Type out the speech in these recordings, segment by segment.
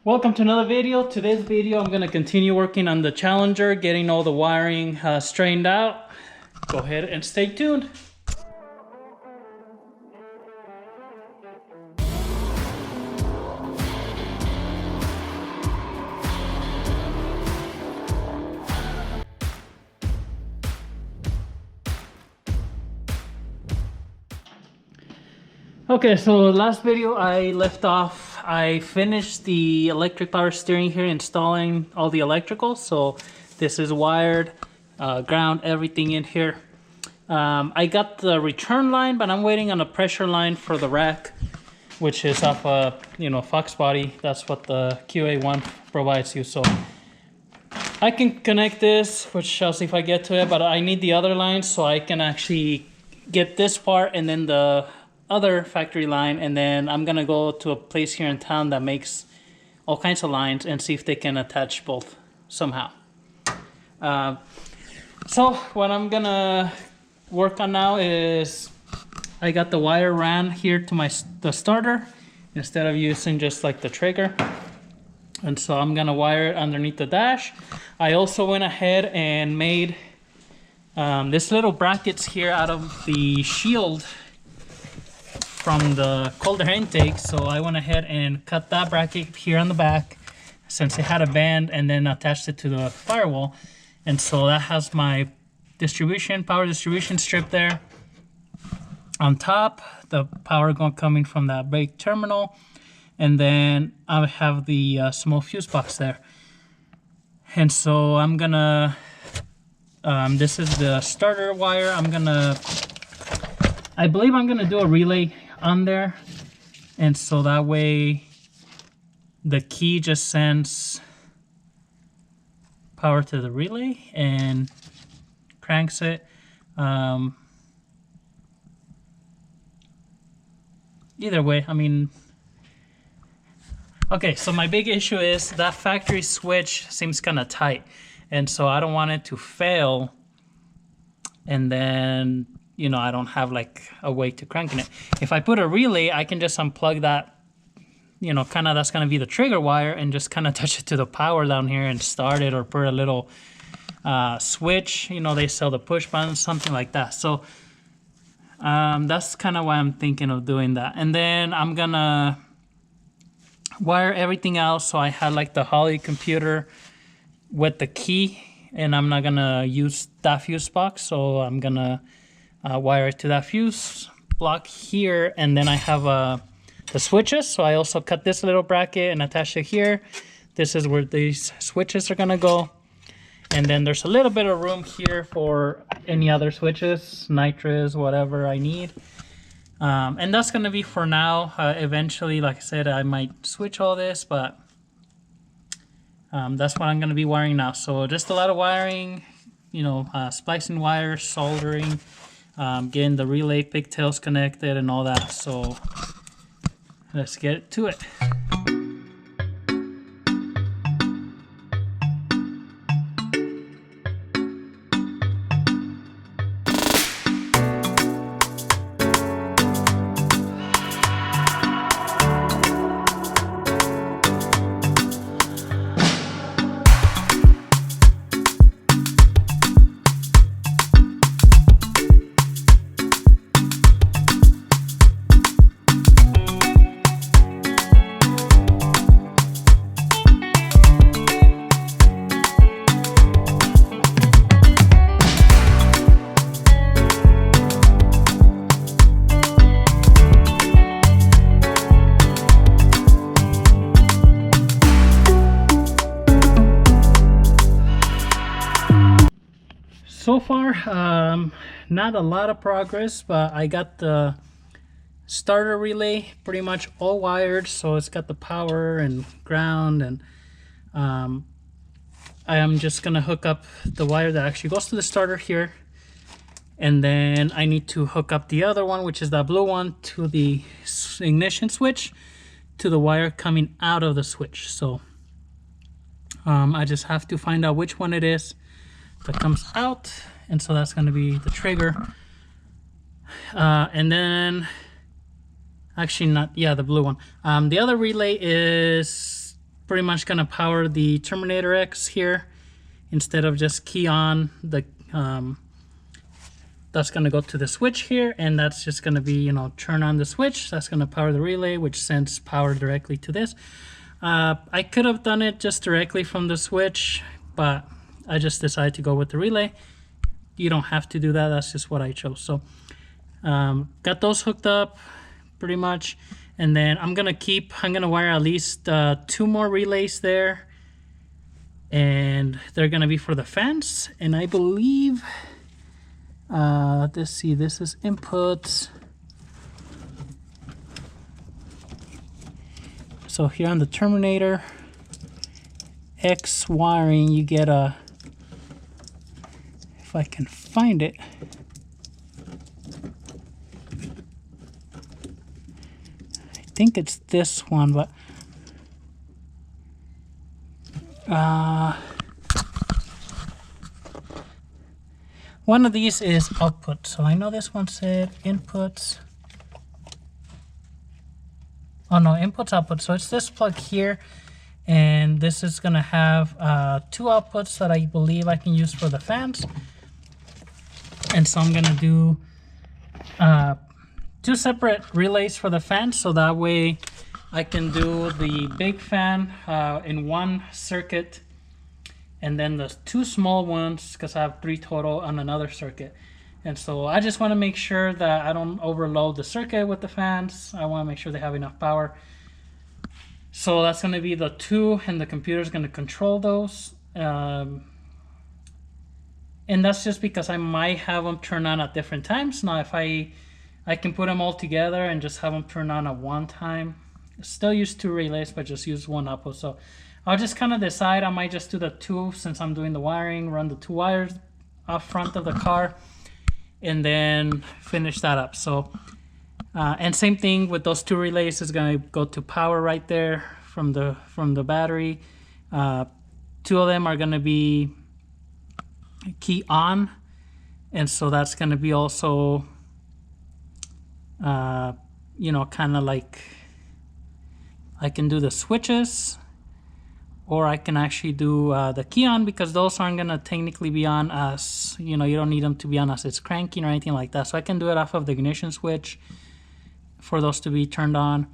Welcome to another video. Today's video I'm going to continue working on the Challenger, getting all the wiring straightened out. Go ahead and stay tuned. Okay, so last video I left off, I finished the electric power steering here, installing all the electrical. So this is wired, ground, everything in here. I got the return line, but I'm waiting on a pressure line for the rack, which is off a Fox body. That's what the QA1 provides you. So I can connect this, which I'll see if I get to it, but I need the other line so I can actually get this part and then the other factory line, and then I'm gonna go to a place here in town that makes all kinds of lines and see if they can attach both somehow. So what I'm gonna work on now is I got the wire ran here to the starter instead of using just like the trigger, and so I'm gonna wire it underneath the dash. I also went ahead and made this little brackets here out of the shield from the cold air intake. So I went ahead and cut that bracket here on the back since it had a band, and then attached it to the firewall. And so that has my power distribution strip there. On top, the power coming from that brake terminal. And then I have the small fuse box there. And so I'm gonna, this is the starter wire. I believe I'm gonna do a relay on there, and so that way the key just sends power to the relay and cranks it. Either way, I mean, okay, so my big issue is that factory switch seems kind of tight, and so I don't want it to fail and then I don't have like a way to cranking it. If I put a relay, I can just unplug that, kind of, that's going to be the trigger wire, and just kind of touch it to the power down here and start it, or put a little switch. They sell the push buttons, something like that. So that's kind of why I'm thinking of doing that. And then I'm going to wire everything else. So I had like the Holley computer with the key, and I'm not going to use that fuse box. So I'm going to wire it to that fuse block here, and then I have the switches. So I also cut this little bracket and attach it here. This is where these switches are gonna go, and then there's a little bit of room here for any other switches, nitrous, whatever I need. And that's gonna be for now. Eventually, like I said, I might switch all this, but that's what I'm gonna be wiring now. So just a lot of wiring, splicing wires, soldering, getting the relay pigtails connected and all that. So let's get to it. So far, not a lot of progress, but I got the starter relay pretty much all wired. So it's got the power and ground, and I am just gonna hook up the wire that actually goes to the starter here, and then I need to hook up the other one, which is that blue one, to the ignition switch, to the wire coming out of the switch. So I just have to find out which one it is that comes out, and so that's going to be the trigger. And then actually not, yeah, the blue one. The other relay is pretty much gonna power the Terminator X here instead of just key on the that's gonna go to the switch here, and that's just gonna be, you know, turn on the switch. That's gonna power the relay, which sends power directly to this. I could have done it just directly from the switch, but I just decided to go with the relay. You don't have to do that, that's just what I chose. So got those hooked up pretty much, and then I'm gonna wire at least 2 more relays there, and they're gonna be for the fans. And I believe let's see, this is inputs. So here on the Terminator X wiring, you get a, if I can find it, I think it's this one, but one of these is output. So I know this one said inputs. Oh no, inputs, output. So it's this plug here, and this is gonna have 2 outputs that I believe I can use for the fans. And so I'm gonna do 2 separate relays for the fans, so that way I can do the big fan in one circuit, and then the 2 small ones, because I have 3 total, on another circuit. And so I just want to make sure that I don't overload the circuit with the fans. I want to make sure they have enough power. So that's going to be the 2, and the computer is going to control those. And that's just because I might have them turn on at different times. Now, if I can put them all together and just have them turn on at one time. Still use 2 relays, but just use 1 output. So I'll just kind of decide. I might just do the 2 since I'm doing the wiring, run the 2 wires off front of the car, and then finish that up. So and same thing with those 2 relays, is going to go to power right there from the battery. 2 of them are going to be key on, and so that's going to be also you know, kind of like, I can do the switches, or I can actually do the key on, because those aren't going to technically be on as, you know, you don't need them to be on as it's cranking or anything like that. So I can do it off of the ignition switch for those to be turned on.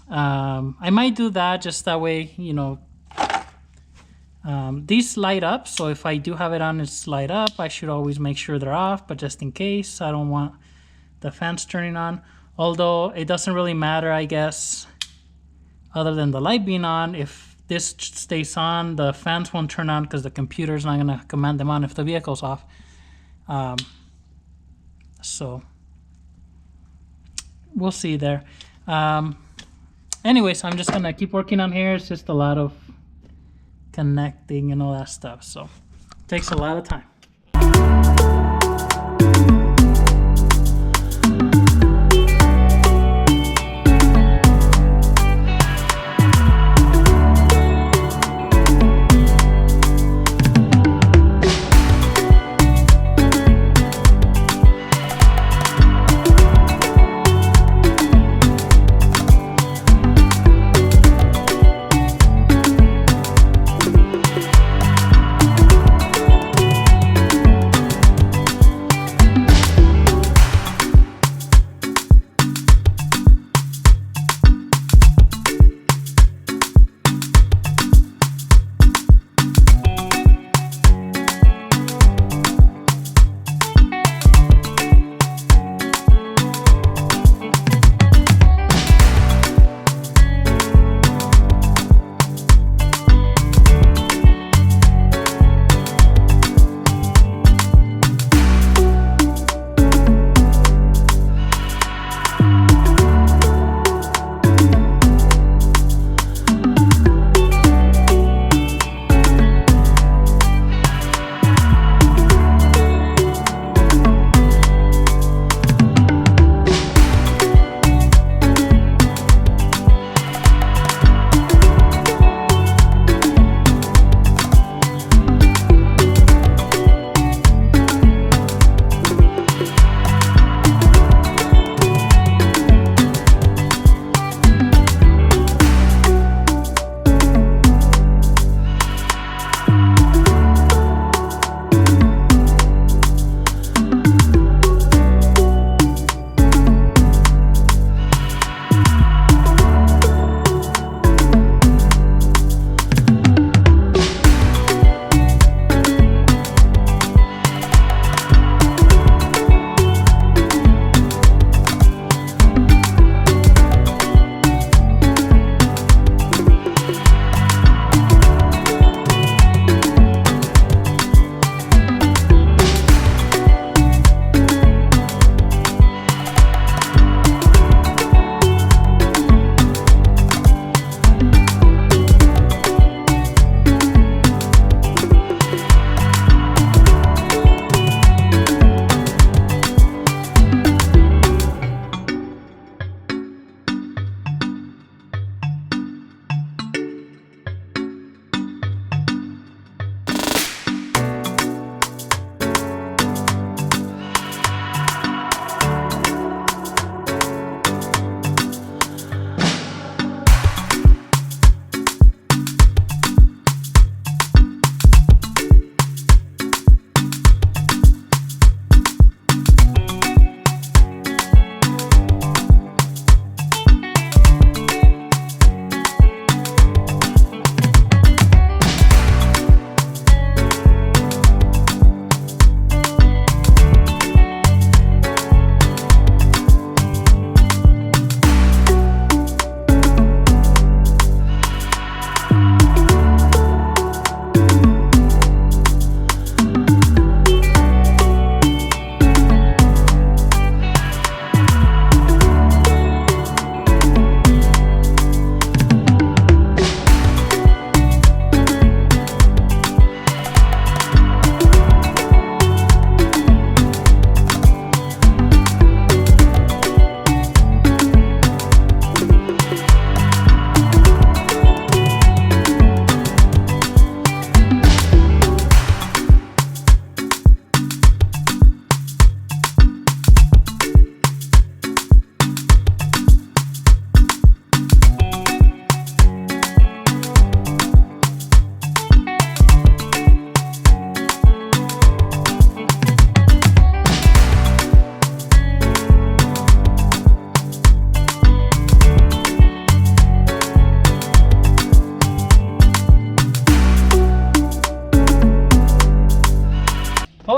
I might do that just that way, you know, these light up. So if I do have it on, it's light up. I should always make sure they're off, but just in case, I don't want the fans turning on. Although it doesn't really matter, I guess, other than the light being on. If this stays on, the fans won't turn on because the computer's not going to command them on if the vehicle's off. So we'll see there. Anyways, I'm just going to keep working on here. It's just a lot of connecting and all that stuff. So it takes a lot of time.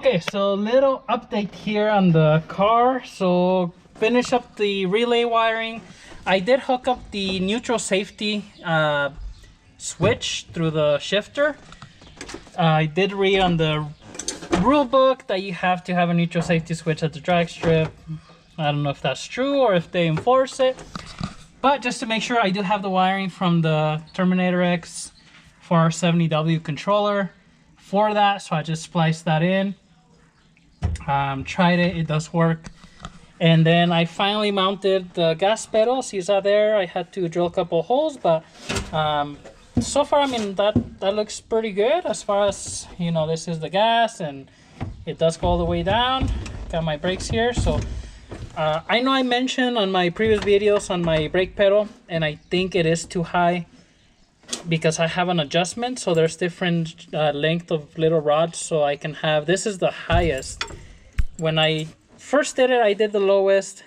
Okay, so little update here on the car. So finish up the relay wiring. I did hook up the neutral safety switch through the shifter. I did read on the rule book that you have to have a neutral safety switch at the drag strip. I don't know if that's true or if they enforce it, but just to make sure, I do have the wiring from the Terminator X 470W controller for that, so I just spliced that in. Tried it, it does work. And then I finally mounted the gas pedal. See that there? I had to drill a couple holes, but so far, I mean, that looks pretty good as far as, you know, this is the gas and it does go all the way down. Got my brakes here. So I know I mentioned on my previous videos on my brake pedal, and I think it is too high because I have an adjustment. So there's different length of little rods. So I can have, this is the highest. When I first did it, I did the lowest.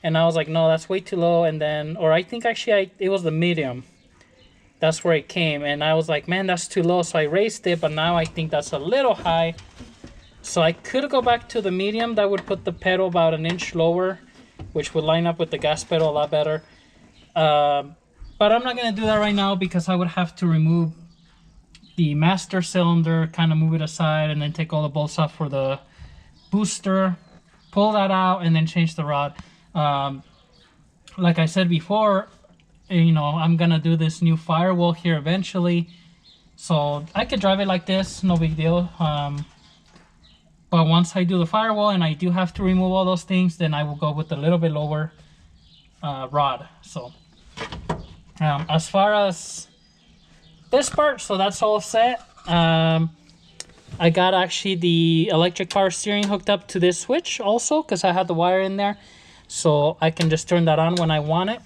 And I was like, no, that's way too low. And then, or I think actually it was the medium. That's where it came, and I was like, man, that's too low, so I raised it, but now I think that's a little high. So I could go back to the medium. That would put the pedal about an inch lower, which would line up with the gas pedal a lot better. But I'm not going to do that right now because I would have to remove the master cylinder, kind of move it aside, and then take all the bolts off for the booster, pull that out, and then change the rod. Like I said before, you know, I'm gonna do this new firewall here eventually, so I could drive it like this, no big deal. But once I do the firewall and I do have to remove all those things, then I will go with a little bit lower rod. So as far as this part, so that's all set. I got actually the electric power steering hooked up to this switch also, because I had the wire in there, so I can just turn that on when I want it.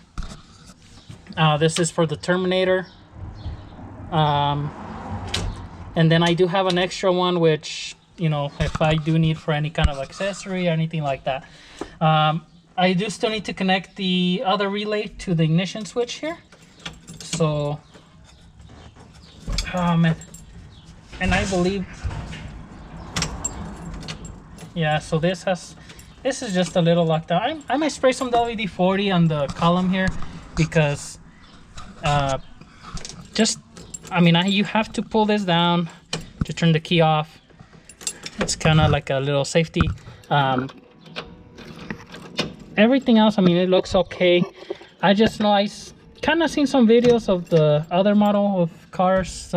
This is for the Terminator. And then I do have an extra one, which, you know, if I do need for any kind of accessory or anything like that. I do still need to connect the other relay to the ignition switch here. So, oh man. And I believe, yeah, so this is just a little locked out. I might spray some WD-40 on the column here because you have to pull this down to turn the key off. It's kind of like a little safety. Everything else, I mean, it looks okay. I just know I kind of seen some videos of the other model of cars.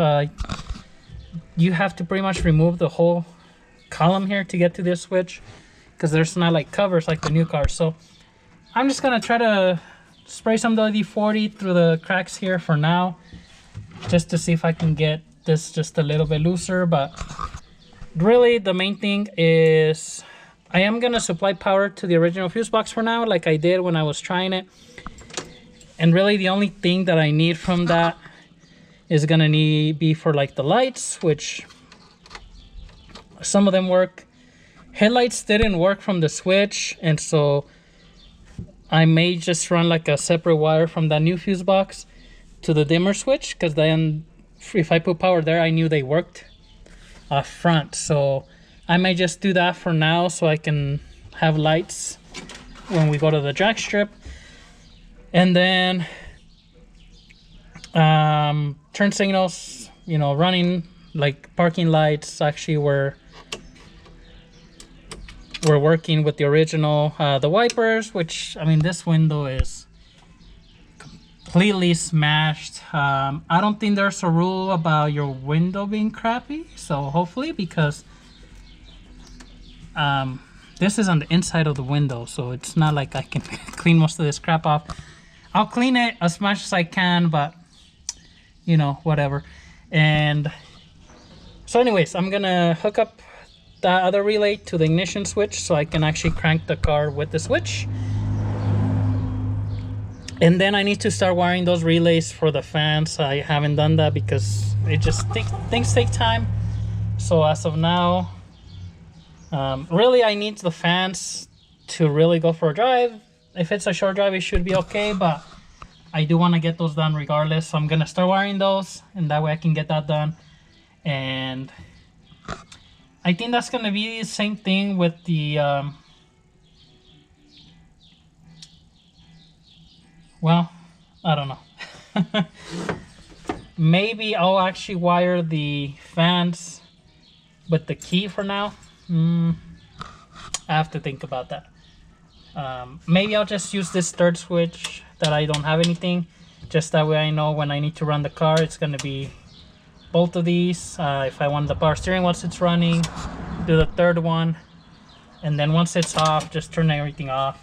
You have to pretty much remove the whole column here to get to this switch, because there's not like covers like the new cars. So I'm just gonna try to spray some WD-40 through the cracks here for now, just to see if I can get this just a little bit looser. But really the main thing is I am gonna supply power to the original fuse box for now, like I did when I was trying it. And really the only thing that I need from that is gonna be for like the lights, which some of them work. Headlights didn't work from the switch, and so I may just run like a separate wire from that new fuse box to the dimmer switch, because then if I put power there, I knew they worked up front. So I might just do that for now, so I can have lights when we go to the drag strip. And then turn signals, you know, running like parking lights actually were working with the original. The wipers, which, I mean, this window is completely smashed. I don't think there's a rule about your window being crappy, so hopefully, because this is on the inside of the window, so it's not like I can clean most of this crap off. I'll clean it as much as I can, but you know, whatever. And so anyways, I'm gonna hook up that other relay to the ignition switch so I can actually crank the car with the switch. And then I need to start wiring those relays for the fans. I haven't done that because it just things take time. So as of now, really I need the fans to really go for a drive. If it's a short drive, it should be okay, but I do want to get those done regardless. So I'm gonna start wiring those, and that way I can get that done. And I think that's gonna be the same thing with the well, I don't know. Maybe I'll actually wire the fans with the key for now. I have to think about that. Maybe I'll just use this third switch that I don't have anything. Just that way I know when I need to run the car, it's gonna be both of these. If I want the power steering once it's running, do the third one. And then once it's off, just turn everything off.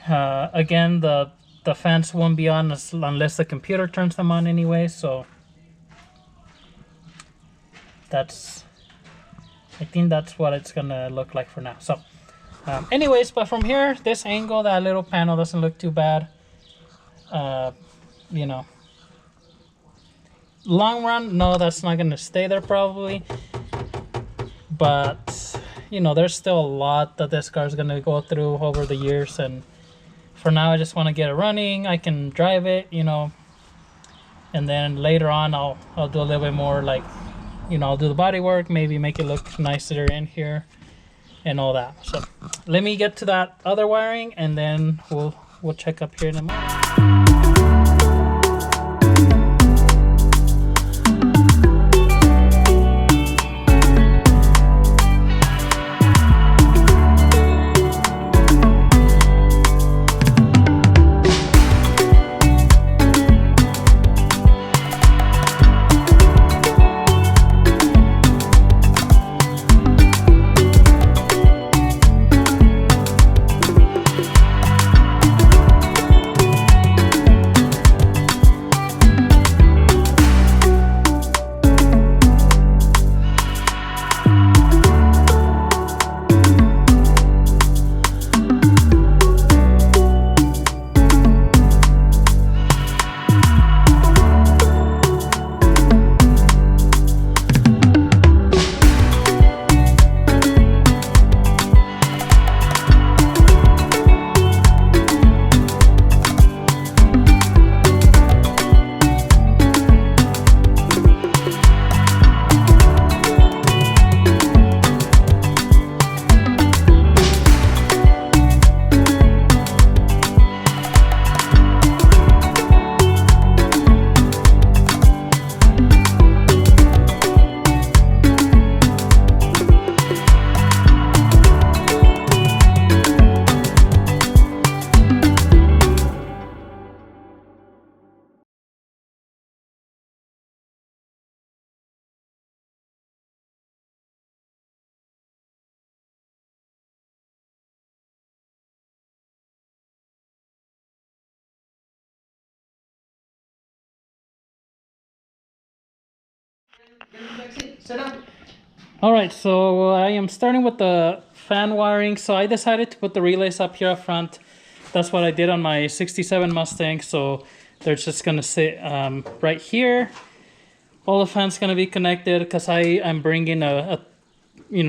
Again, the fans won't be on unless the computer turns them on anyway, so I think that's what it's gonna look like for now. So anyways, but from here, this angle, that little panel doesn't look too bad. You know, long run, no, that's not gonna stay there probably, but you know, there's still a lot that this car is gonna go through over the years, and for now I just want to get it running. I can drive it, you know, and then later on I'll do a little bit more, like, you know, I'll do the body work, maybe make it look nicer in here and all that. So let me get to that other wiring, and then we'll check up here in a moment. Alright, so I am starting with the fan wiring. So I decided to put the relays up here up front. That's what I did on my 67 Mustang. So they're just going to sit right here. All the fans going to be connected because I'm bringing a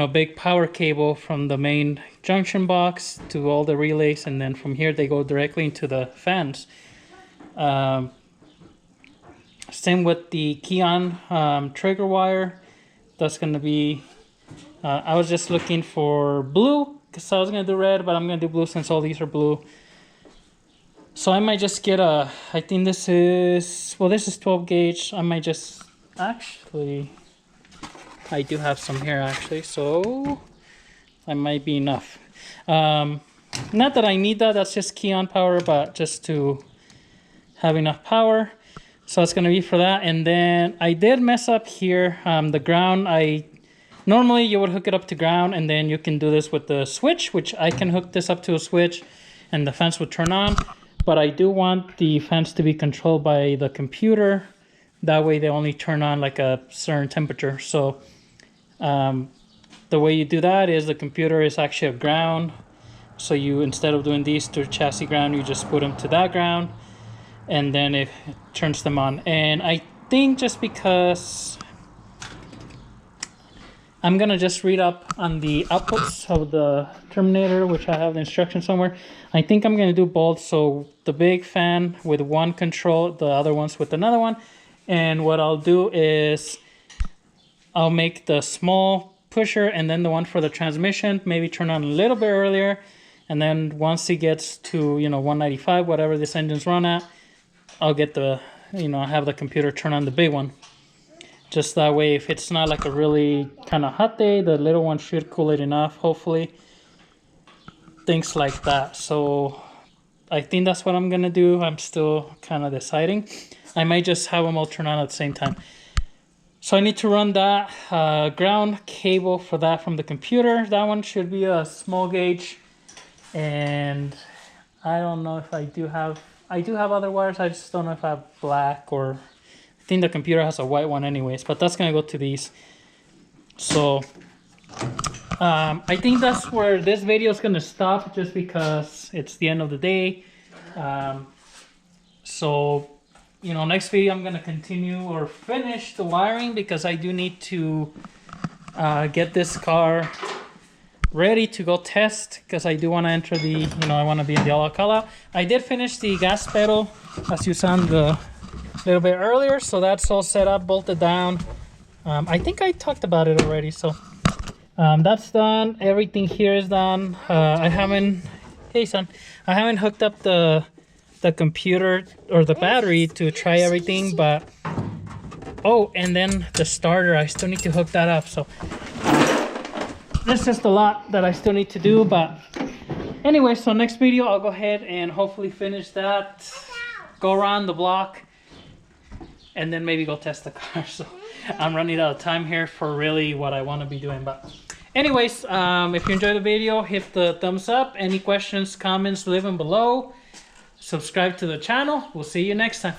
big power cable from the main junction box to all the relays. And then from here they go directly into the fans. Same with the key-on trigger wire. That's going to be, I was just looking for blue because I was going to do red, but I'm going to do blue since all these are blue. So I might just get I think this is 12 gauge. I might just, actually, I do have some here actually, so that might be enough. Not that I need that, that's just key-on power, but just to have enough power. So it's going to be for that. And then I did mess up here. The ground, normally you would hook it up to ground, and then you can do this with the switch, which I can hook this up to a switch and the fence would turn on. But I do want the fence to be controlled by the computer. That way they only turn on like a certain temperature. So the way you do that is the computer is actually a ground. So you, instead of doing these to chassis ground, you just put them to that ground, and then it turns them on. And I think just because I'm gonna just read up on the outputs of the Terminator, which I have the instructions somewhere. I think I'm gonna do both. So the big fan with one control, the other ones with another one. And what I'll do is I'll make the small pusher and then the one for the transmission, maybe turn on a little bit earlier. And then once it gets to, 195, whatever this engine's run at, I'll get the, have the computer turn on the big one. Just that way, if it's not like a really kind of hot day, the little one should cool it enough, hopefully. Things like that. So I think that's what I'm going to do. I'm still kind of deciding. I might just have them all turn on at the same time. So I need to run that ground cable for that from the computer. That one should be a small gauge. And I don't know if I do have other wires. I just don't know if I have black or... I think the computer has a white one anyways, but that's going to go to these. So I think that's where this video is going to stop, just because it's the end of the day. So, next video I'm going to continue or finish the wiring, because I do need to get this car ready to go test, because I do want to enter the, I want to be in the all out. I did finish the gas pedal, as you saw a little bit earlier, so that's all set up, bolted down. I think I talked about it already, so that's done. Everything here is done. I haven't hooked up the computer or the battery to try everything, but and then the starter, I still need to hook that up. So there's just a lot that I still need to do, but anyway, so next video I'll go ahead and hopefully finish that, go around the block, and then maybe go test the car. So I'm running out of time here for really what I want to be doing. But anyways, if you enjoyed the video, hit the thumbs up. Any questions, comments, leave them below. Subscribe to the channel. We'll see you next time.